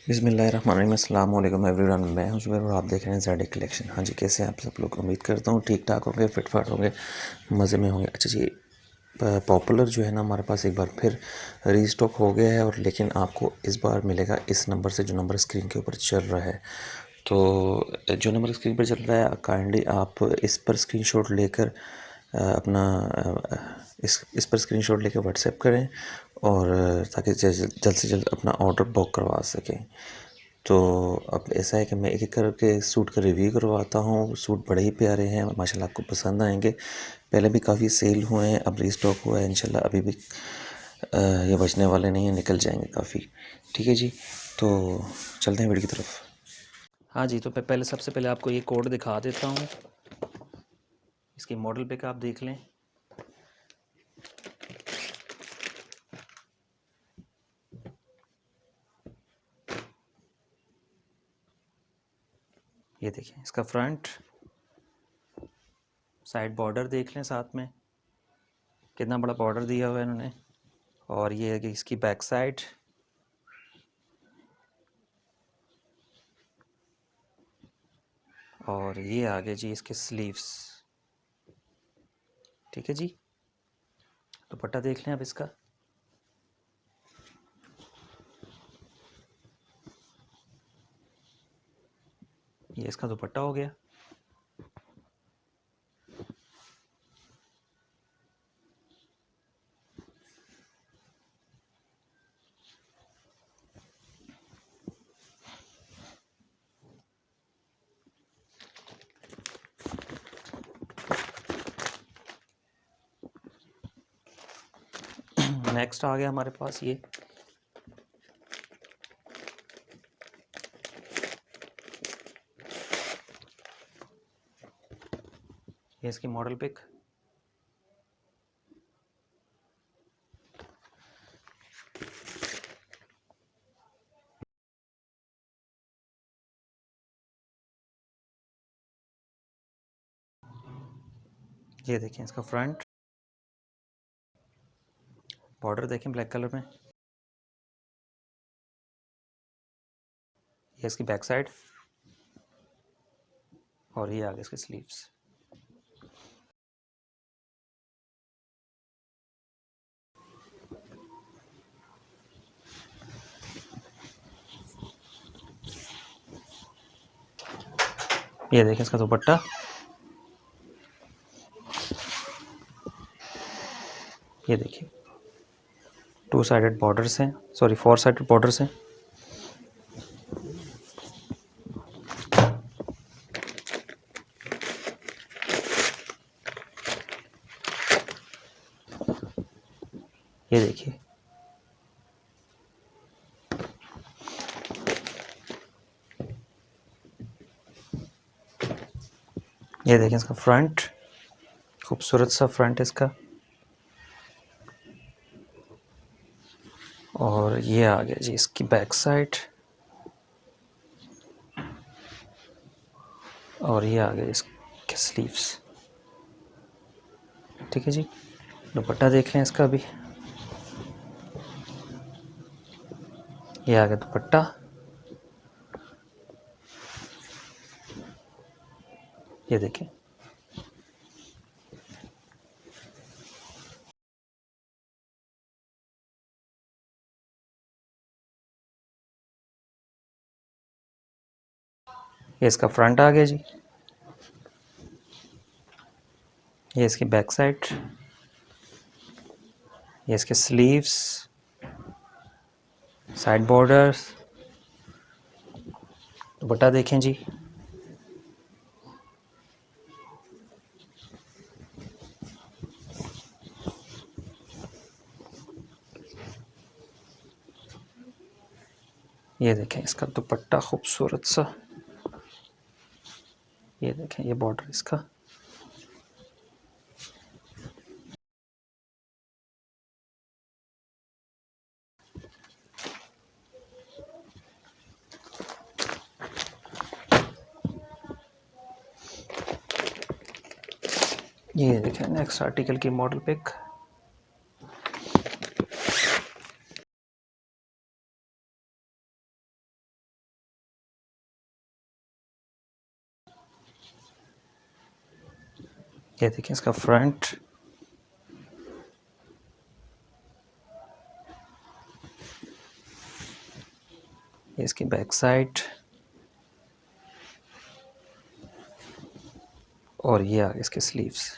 बिस्मिल्लाहिर्रहमानिर्रहीम, अस्सलाम वालेकुम एवरीवन। मैं हूं जुबैर और आप देख रहे हैं ज़ेड कलेक्शन। हाँ जी, कैसे हैं आप सब लोग? उम्मीद करता हूँ ठीक ठाक होंगे, फिट फाट होंगे, मज़े में होंगे। अच्छा जी, पॉपुलर जो है ना हमारे पास एक बार फिर रीस्टॉक हो गया है, और लेकिन आपको इस बार मिलेगा इस नंबर से जो नंबर स्क्रीन के ऊपर चल रहा है। तो जो नंबर स्क्रीन पर चल रहा है, काइंडली आप इस पर स्क्रीनशॉट लेकर अपना इस पर स्क्रीनशॉट लेकर व्हाट्सएप करें, और ताकि जल्द से जल्द अपना ऑर्डर बुक करवा सकें। तो अब ऐसा है कि मैं एक एक करके सूट का रिव्यू करवाता हूँ। सूट बड़े ही प्यारे हैं माशाल्लाह, आपको पसंद आएंगे। पहले भी काफ़ी सेल हुए हैं, अब रीस्टॉक हुआ है इंशाल्लाह। अभी भी ये बचने वाले नहीं हैं, निकल जाएंगे काफ़ी। ठीक है जी, तो चलते हैं वीडियो की तरफ। हाँ जी, तो मैं पहले सबसे पहले आपको ये कोड दिखा देता हूँ। इसकी मॉडल पिक आप देख लें। ये देखिए, इसका फ्रंट साइड बॉर्डर देख लें, साथ में कितना बड़ा बॉर्डर दिया हुआ है इन्होंने। और ये है कि इसकी बैक साइड, और ये आगे जी इसके स्लीव्स। ठीक है जी, दुपट्टा देख लें अब इसका। ये इसका दुपट्टा हो गया। नेक्स्ट आ गया हमारे पास ये इसकी मॉडल पिक। ये देखें इसका फ्रंट, बॉर्डर देखें ब्लैक कलर में। ये इसकी बैक साइड, और ये आगे इसके स्लीव्स। ये देखें इसका दुपट्टा। ये देखिए, टू साइडेड बॉर्डर्स हैं, सॉरी 4 साइडेड बॉर्डर्स हैं। ये देखिए, ये देखें इसका फ्रंट, खूबसूरत सा फ्रंट इसका। और ये आ गया जी इसकी बैक साइड, और ये आ गया इसके स्लीव्स। ठीक है जी, दुपट्टा देख लें इसका भी। ये आ गया दुपट्टा। ये देखें, ये इसका फ्रंट आ गया जी। ये इसकी बैक साइड, ये इसके स्लीव्स, साइड बॉर्डर्स, दुपट्टा देखें जी। ये देखें इसका दुपट्टा खूबसूरत सा। ये देखें, ये बॉर्डर इसका। ये देखें नेक्स्ट आर्टिकल की मॉडल पिक। ये देखिए इसका फ्रंट, ये इसकी बैक साइड, और ये आगे इसके स्लीव्स।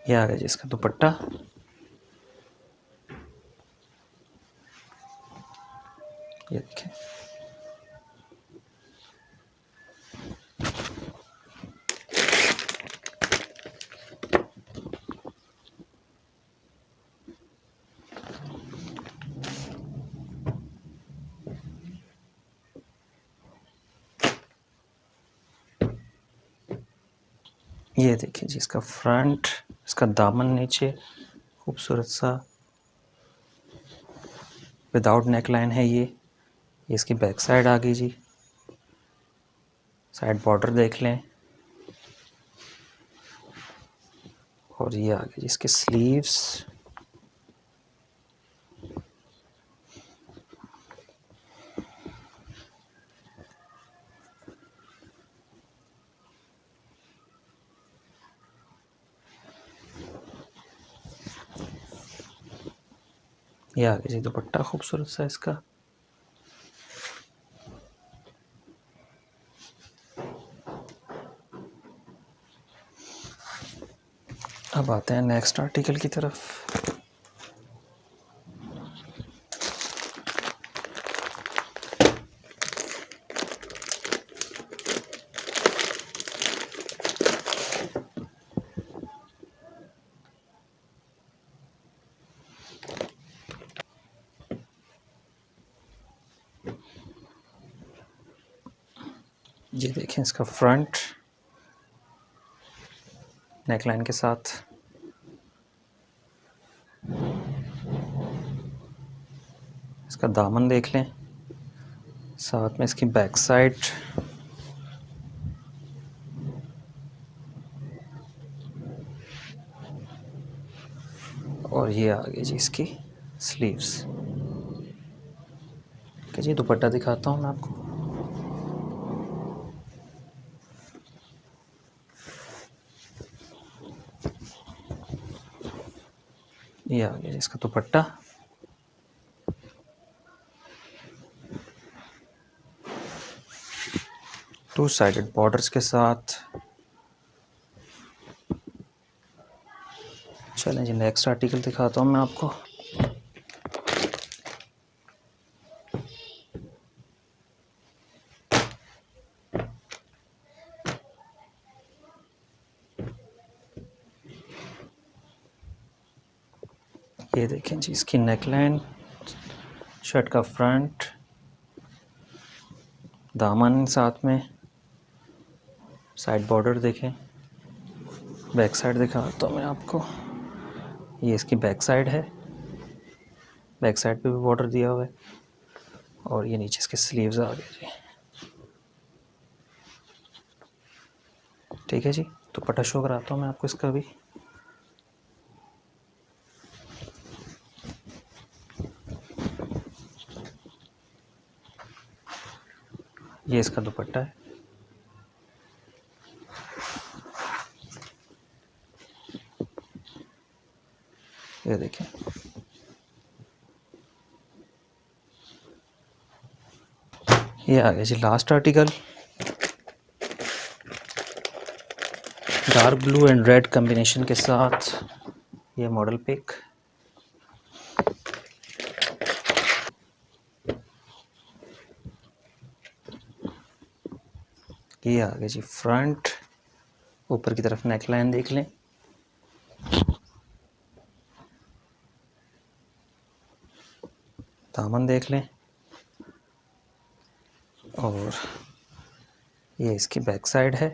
ये आ गया जी इसका दुपट्टा। ये देखिए, ये देखिए जी इसका फ्रंट, इसका दामन नीचे खूबसूरत सा विदाउट नेक लाइन है। ये इसकी बैक साइड आ गई जी। साइड बॉर्डर देख लें, और ये आ गई जी इसके स्लीव्स। ये आ गया जी दुपट्टा खूबसूरत सा इसका। अब आते हैं नेक्स्ट आर्टिकल की तरफ। ये देखें इसका फ्रंट नेकलाइन के साथ, इसका दामन देख लें, साथ में इसकी बैक साइड, और ये आ गई जी इसकी स्लीव्स। ठीक जी, दुपट्टा दिखाता हूँ मैं आपको। ये आ गया जी इसका दुपट्टा। टू साइडेड बॉर्डर्स के साथ। चलें जी नेक्स्ट आर्टिकल दिखाता हूँ मैं आपको। ये देखें जी इसकी नेकलाइन, शर्ट का फ्रंट, दामन साथ में, साइड बॉर्डर देखें, बैक साइड दिखाता हूँ मैं आपको। ये इसकी बैक साइड है, बैक साइड पे भी बॉर्डर दिया हुआ है, और ये नीचे इसके स्लीव्स आ गए जी। ठीक है जी, दुपट्टा शो कराता हूँ मैं आपको इसका भी। ये इसका दुपट्टा है। ये देखिए, ये आ गया जी last article. Dark blue and red combination के साथ ये मॉडल पिक। ये आ गया जी फ्रंट, ऊपर की तरफ नेकलाइन देख लें, दामन देख लें, और ये इसकी बैक साइड है,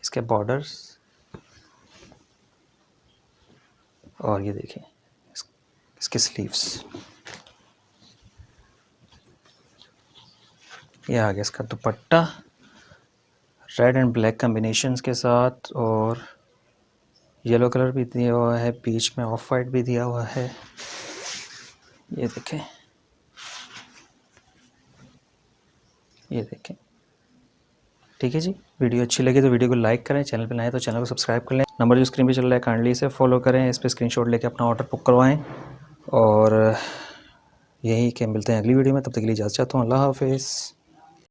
इसके बॉर्डर्स, और ये देखें इसके स्लीव्स। ये आ गया इसका दुपट्टा रेड एंड ब्लैक कम्बिनेशंस के साथ, और येलो कलर भी दिया हुआ है, बीच में ऑफ वाइट भी दिया हुआ है। ये देखें, ये देखें। ठीक है जी, वीडियो अच्छी लगी तो वीडियो को लाइक करें, चैनल पे नए तो चैनल को सब्सक्राइब कर लें। नंबर जो स्क्रीन पे चल रहा है काइंडली इसे फॉलो करें, इस पर स्क्रीनशॉट लेके अपना ऑर्डर बुक करवाएं। और यही कि मिलते हैं अगली वीडियो में, तब तक के लिए इजाज़त चाहता हूँ। अल्लाह हाफिज़।